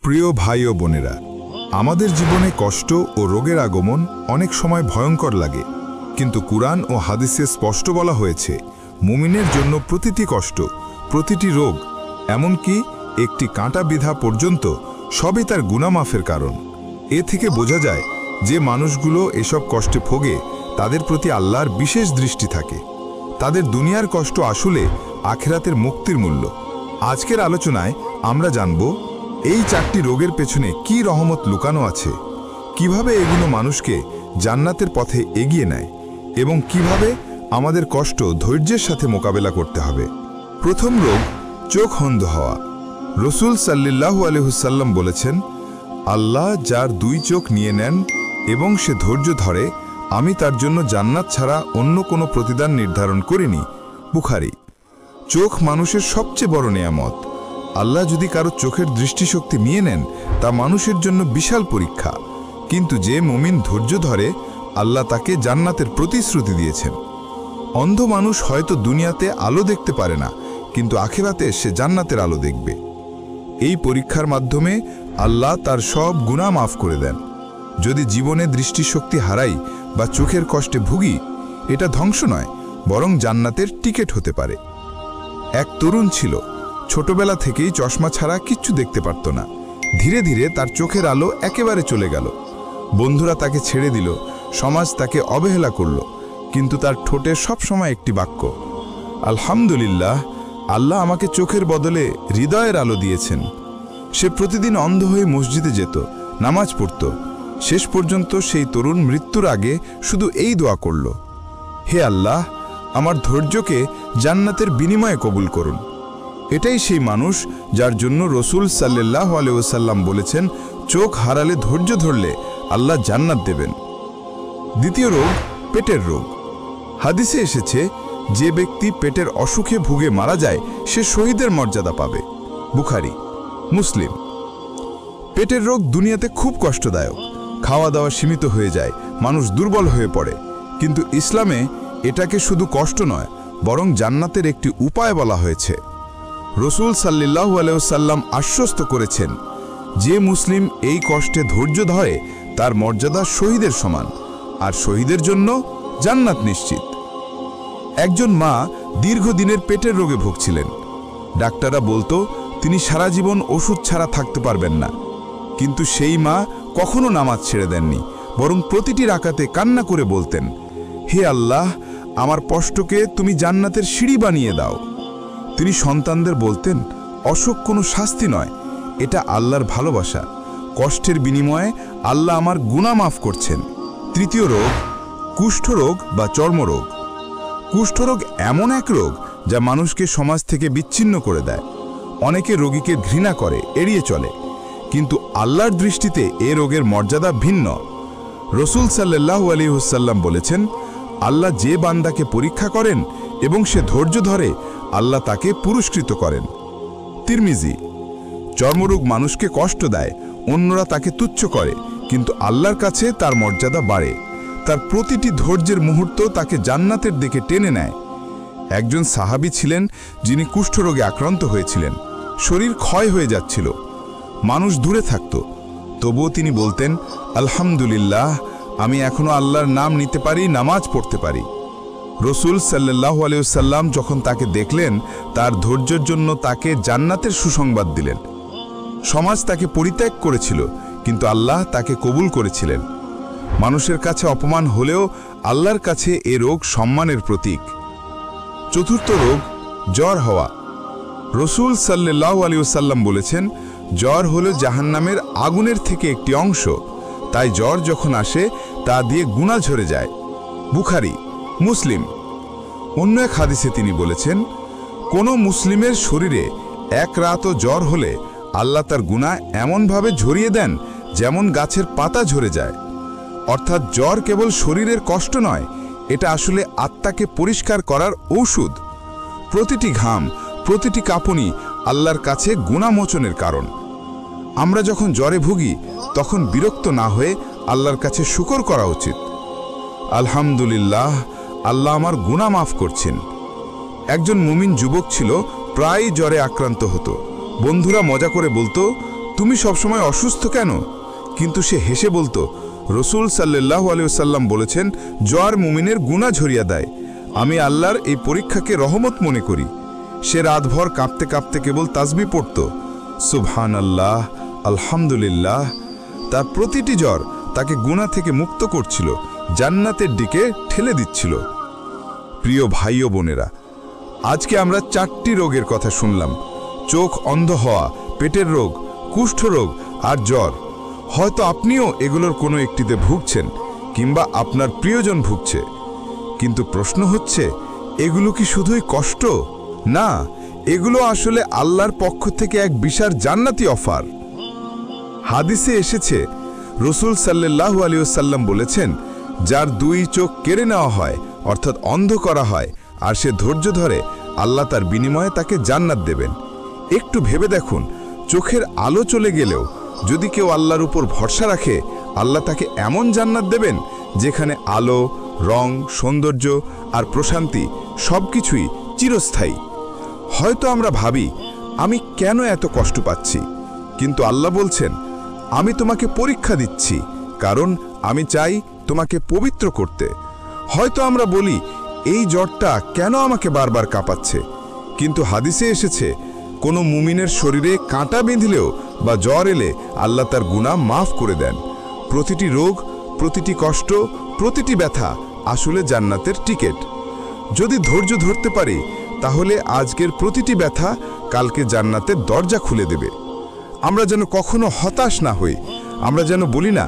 প্রিয় ভাই ও বোনেরা, আমাদের জীবনে কষ্ট ও রোগের আগমন অনেক সময় ভয়ঙ্কর লাগে, কিন্তু কুরআন ও হাদিসে স্পষ্ট বলা হয়েছে মুমিনের জন্য প্রতিটি কষ্ট, প্রতিটি রোগ, এমনকি একটি কাঁটা বিধা পর্যন্ত সবই তার গুনাহ মাফের কারণ। এ থেকে বোঝা যায় যে মানুষগুলো এসব কষ্টে ভোগে তাদের প্রতি আল্লাহর বিশেষ দৃষ্টি থাকে। তাদের দুনিয়ার কষ্ট আসলে আখিরাতের মুক্তির মূল্য। আজকের আলোচনায় আমরা জানব এই 4টি রোগের পেছনে কি রহমত লুকানো আছে, কিভাবে এগুলো মানুষকে জান্নাতের পথে এগিয়ে নেয় এবং কিভাবে আমাদের কষ্ট ধৈর্যের সাথে মোকাবেলা করতে হবে। প্রথম রোগ, চোখ অন্ধ হওয়া। রসূল সাল্লাল্লাহু আলাইহি ওয়াসাল্লাম বলেছেন, আল্লাহ যার 2 চোখ নিয়ে নেন এবং সে ধৈর্য ধরে, আমি তার জন্য জান্নাত ছাড়া অন্য কোনো প্রতিদান নির্ধারণ করিনি। বুখারী। চোখ মানুষের সবচেয়ে বড় নেয়ামত। আল্লাহ যদি কারো চোখের দৃষ্টিশক্তি নিয়ে নেন তা মানুষের জন্য বিশাল পরীক্ষা, কিন্তু যে মুমিন ধৈর্য ধরে আল্লাহ তাকে জান্নাতের প্রতিশ্রুতি দিয়েছেন। অন্ধ মানুষ হয়তো দুনিয়াতে আলো দেখতে পারে না, কিন্তু আখিরাতে সে জান্নাতের আলো দেখবে। এই পরীক্ষার মাধ্যমে আল্লাহ তার সব গুনাহ মাফ করে দেন। যদি জীবনে দৃষ্টিশক্তি হারাই বা চোখের কষ্টে ভুগি, এটা ধ্বংস নয়, বরং জান্নাতের টিকিট হতে পারে। এক তরুণ ছিল, ছোটবেলা থেকেই চশমা ছাড়া কিচ্ছু দেখতে পারত না। ধীরে ধীরে তার চোখের আলো একেবারে চলে গেল। বন্ধুরা তাকে ছেড়ে দিল, সমাজ তাকে অবহেলা করল, কিন্তু তার ঠোঁটে সবসময় একটি বাক্য, আলহামদুলিল্লাহ, আল্লাহ আমাকে চোখের বদলে হৃদয়ের আলো দিয়েছেন। সে প্রতিদিন অন্ধ হয়ে মসজিদে যেত, নামাজ পড়ত। শেষ পর্যন্ত সেই তরুণ মৃত্যুর আগে শুধু এই দোয়া করল, হে আল্লাহ, আমার ধৈর্যকে জান্নাতের বিনিময়ে কবুল করুন। এটাই সেই মানুষ যার জন্য রসূল সাল্লাল্লাহু আলাইহি ওয়াসাল্লাম বলেছেন, চোখ হারালে ধৈর্য ধরলে আল্লাহ জান্নাত দেবেন। দ্বিতীয় রোগ, পেটের রোগ। হাদিসে এসেছে, যে ব্যক্তি পেটের অসুখে ভুগে মারা যায় সে শহীদের মর্যাদা পাবে। বুখারী। মুসলিম। পেটের রোগ দুনিয়াতে খুব কষ্টদায়ক। খাওয়া দাওয়া সীমিত হয়ে যায়, মানুষ দুর্বল হয়ে পড়ে, কিন্তু ইসলামে এটাকে শুধু কষ্ট নয়, বরং জান্নাতের একটি উপায় বলা হয়েছে। রসূল সাল্লাল্লাহু আলাইহি ওয়াসাল্লাম আশ্বস্ত করেছেন, যে মুসলিম এই কষ্টে ধৈর্য ধরে তার মর্যাদা শহীদের সমান, আর শহীদের জন্য জান্নাত নিশ্চিত। একজন মা দীর্ঘদিনের পেটের রোগে ভুগছিলেন। ডাক্তাররা বলতো তিনি সারা জীবন ওষুধ ছাড়া থাকতে পারবেন না, কিন্তু সেই মা কখনো নামাজ ছেড়ে দেননি, বরং প্রতিটি রাকাতে কান্না করে বলতেন, হে আল্লাহ, আমার কষ্টকে তুমি জান্নাতের সিঁড়ি বানিয়ে দাও। তিনি সন্তানদের বলতেন, অসুখ কোনো শাস্তি নয়, এটা আল্লাহর ভালোবাসা। কষ্টের বিনিময়ে আল্লাহ আমার গুনাহ মাফ করছেন। তৃতীয় রোগ, কুষ্ঠরোগ বা চর্মরোগ। কুষ্ঠরোগ এমন এক রোগ যা মানুষকে সমাজ থেকে বিচ্ছিন্ন করে দেয়। অনেকে রোগীকে ঘৃণা করে, এড়িয়ে চলে, কিন্তু আল্লাহর দৃষ্টিতে এ রোগের মর্যাদা ভিন্ন। রসূল সাল্লাল্লাহু আলাইহি ওয়াসাল্লাম বলেছেন, আল্লাহ যে বান্দাকে পরীক্ষা করেন এবং সে ধৈর্য ধরে, আল্লাহ তাকে পুরস্কৃত করেন। তিরমিজি। চর্মরোগ মানুষকে কষ্ট দেয়, অন্যরা তাকে তুচ্ছ করে, কিন্তু আল্লাহর কাছে তার মর্যাদা বাড়ে। তার প্রতিটি ধৈর্যের মুহূর্ত তাকে জান্নাতের দিকে টেনে নেয়। একজন সাহাবী ছিলেন যিনি কুষ্ঠরোগে আক্রান্ত হয়েছিলেন। শরীর ক্ষয় হয়ে যাচ্ছিল, মানুষ দূরে থাকত, তবুও তিনি বলতেন, আলহামদুলিল্লাহ, আমি এখনো আল্লাহর নাম নিতে পারি, নামাজ পড়তে পারি। রসূল সাল্লাল্লাহু আলাইহি ওয়াসাল্লাম যখন তাকে দেখলেন, তার ধৈর্যের জন্য তাকে জান্নাতের সুসংবাদ দিলেন। সমাজ তাকে পরিত্যাগ করেছিল, কিন্তু আল্লাহ তাকে কবুল করেছিলেন। মানুষের কাছে অপমান হলেও আল্লাহর কাছে এ রোগ সম্মানের প্রতীক। চতুর্থ রোগ, জ্বর হওয়া। রসূল সাল্লাল্লাহু আলাইহি ওয়াসাল্লাম বলেছেন, জ্বর হলো জাহান্নামের আগুনের থেকে একটি অংশ, তাই জ্বর যখন আসে তা দিয়ে গুনাহ ঝরে যায়। বুখারী। মুসলিম। অন্য এক হাদিসে তিনি বলেছেন, কোনো মুসলিমের শরীরে এক রাতও জ্বর হলে আল্লাহ তার গুনাহ এমনভাবে ঝরিয়ে দেন যেমন গাছের পাতা ঝরে যায়। অর্থাৎ জ্বর কেবল শরীরের কষ্ট নয়, এটা আসলে আত্মাকে পরিষ্কার করার ঔষধ। প্রতিটি ঘাম, প্রতিটি কাঁপুনি আল্লাহর কাছে গুনাহ মোচনের কারণ। আমরা যখন জ্বরে ভুগি তখন বিরক্ত না হয়ে আল্লাহর কাছে শুকর করা উচিত। আলহামদুলিল্লাহ, আল্লাহ আমার গুনাহ মাফ করছেন। একজন মুমিন যুবক ছিল, প্রায়ই জ্বরে আক্রান্ত হতো। বন্ধুরা মজা করে বলতো, তুমি সবসময় অসুস্থ কেন? কিন্তু সে হেসে বলতো, রসুল সাল্লাল্লাহু আলাইহি ওয়াসাল্লাম বলেছেন, জ্বর মুমিনের গুনাহ ঝরিয়ে দেয়। আমি আল্লাহর এই পরীক্ষাকে রহমত মনে করি। সে রাতভর কাঁপতে কাঁপতে কেবল তাসবিহ পড়ত, সুবহানাল্লাহ, আলহামদুলিল্লাহ। তার প্রতিটি জ্বর তাকে গুনাহ থেকে মুক্ত করছিল, জান্নাতের দিকে ঠেলে দিচ্ছিল। প্রিয় ভাই ও বোনেরা, আজকে আমরা 4টি রোগের কথা শুনলাম: চোখ অন্ধ হওয়া, পেটের রোগ, কুষ্ঠরোগ আর জ্বর। হয়তো আপনিও এগুলোর কোনো একটিতে ভুগছেন, কিংবা আপনার প্রিয়জন ভুগছে। কিন্তু প্রশ্ন হচ্ছে, এগুলো কি শুধুই কষ্ট? না, এগুলো আসলে আল্লাহর পক্ষ থেকে এক বিশাল জান্নাতি অফার। হাদিসে এসেছে, রসুল সাল্লাল্লাহু আলাইহি ওয়াসাল্লাম বলেছেন, যার 2 চোখ কেড়ে নেওয়া হয়, অর্থাৎ অন্ধ করা হয়, আর সে ধৈর্য ধরে, আল্লাহ তার বিনিময়ে তাকে জান্নাত দেবেন। একটু ভেবে দেখুন, চোখের আলো চলে গেলেও যদি কেউ আল্লাহর উপর ভরসা রাখে, আল্লাহ তাকে এমন জান্নাত দেবেন যেখানে আলো, রং, সৌন্দর্য আর প্রশান্তি সবকিছুই চিরস্থায়ী। হয়তো আমরা ভাবি, আমি কেন এত কষ্ট পাচ্ছি? কিন্তু আল্লাহ বলছেন, আমি তোমাকে পরীক্ষা দিচ্ছি, কারণ আমি চাই তোমাকে পবিত্র করতে। হয়তো আমরা বলি, এই জ্বরটা কেন আমাকে বারবার কাঁপাচ্ছে? কিন্তু হাদিসে এসেছে, কোনো মুমিনের শরীরে কাঁটা বিঁধলেও বা জ্বর এলে আল্লাহ তার গুনাহ মাফ করে দেন। প্রতিটি রোগ, প্রতিটি কষ্ট, প্রতিটি ব্যথা আসলে জান্নাতের টিকিট। যদি ধৈর্য ধরতে পারি, তাহলে আজকের প্রতিটি ব্যথা কালকে জান্নাতের দরজা খুলে দেবে। আমরা যেন কখনো হতাশ না হই। আমরা যেন বলি না,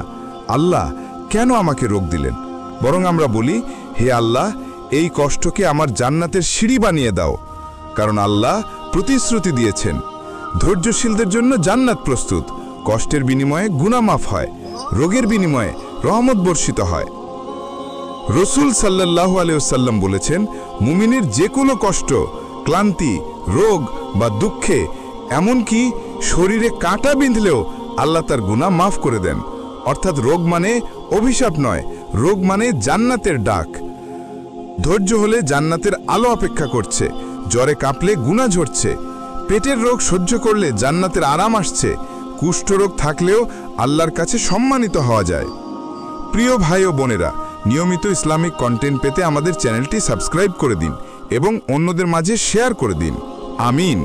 আল্লাহ কেন আমাকে রোগ দিলেন? বরং আমরা বলি, হে আল্লাহ, এই কষ্টকে আমার জান্নাতের সিঁড়ি বানিয়ে দাও। কারণ আল্লাহ প্রতিশ্রুতি দিয়েছেন, ধৈর্যশীলদের জন্য জান্নাত প্রস্তুত। কষ্টের বিনিময়ে গুনাহ মাফ হয়, রোগের বিনিময়ে রহমত বর্ষিত হয়। রসুল সাল্লাল্লাহু আলাইহি ওয়াসাল্লাম বলেছেন, মুমিনের যে কোনো কষ্ট, ক্লান্তি, রোগ বা দুঃখে, এমনকি শরীরে কাঁটা বিঁধলেও আল্লাহ তার গুনাহ মাফ করে দেন। অর্থাৎ রোগ মানে অভিশাপ নয়, রোগ মানে জান্নাতের ডাক। ধৈর্য হলে জান্নাতের আলো অপেক্ষা করছে, জ্বরে কাঁপলে গুনাহ ঝরছে, পেটের রোগ সহ্য করলে জান্নাতের আরাম আসছে, কুষ্ঠরোগ থাকলেও আল্লাহর কাছে সম্মানিত হওয়া যায়। প্রিয় ভাই ও বোনেরা, নিয়মিত ইসলামিক কন্টেন্ট পেতে আমাদের চ্যানেলটি সাবস্ক্রাইব করে দিন এবং অন্যদের মাঝে শেয়ার করে দিন। আমিন।